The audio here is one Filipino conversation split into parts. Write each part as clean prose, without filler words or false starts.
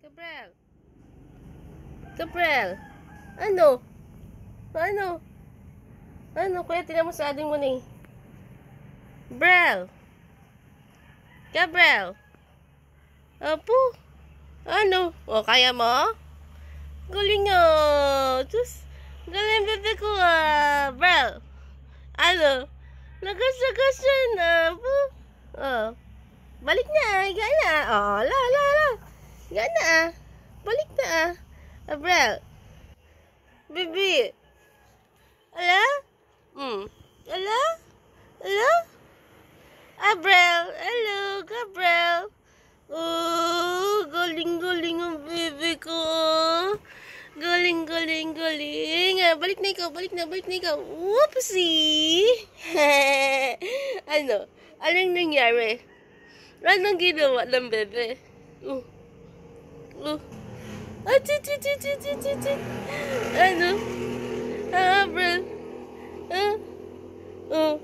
Gabriel! Gabriel! Ano? Ano? Ano? Kuya, tingnan mo sa ading mo ni. Gabriel! Gabriel! Apo? Ano? O, kaya mo? Galing nga! Diyos! Galing bebe ko ah! Gabriel! Ano? Lagas-lagas yan ah! Apo? Oh. Balik na! Higa na! Oh, la! Higa na ah! Balik na ah! Gabriel! Bibi! Ala? Ala? Ala? Gabriel! Hello! Gabriel! Oh! Galing-galing ang bibi ko! Galing! Ah, balik na ikaw! Balik na ikaw! Whoopsie! Ano? Anong nangyari? Anong ginawa ng bebe? Ah, ano? Ah, Gabriel? Ah? Oh.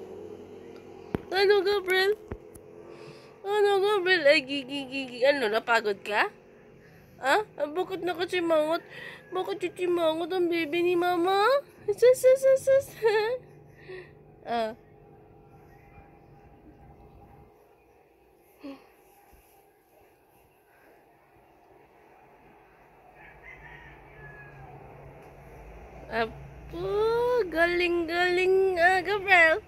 Ano, Gabriel? Ano, Gabriel? Ay, gigi. Ano, napagod ka? Ah? Bakit nakasimangot? Bakit sisimangot ang baby ni mama? Sus. Ah. Apo, galing. Ah, Gabriel.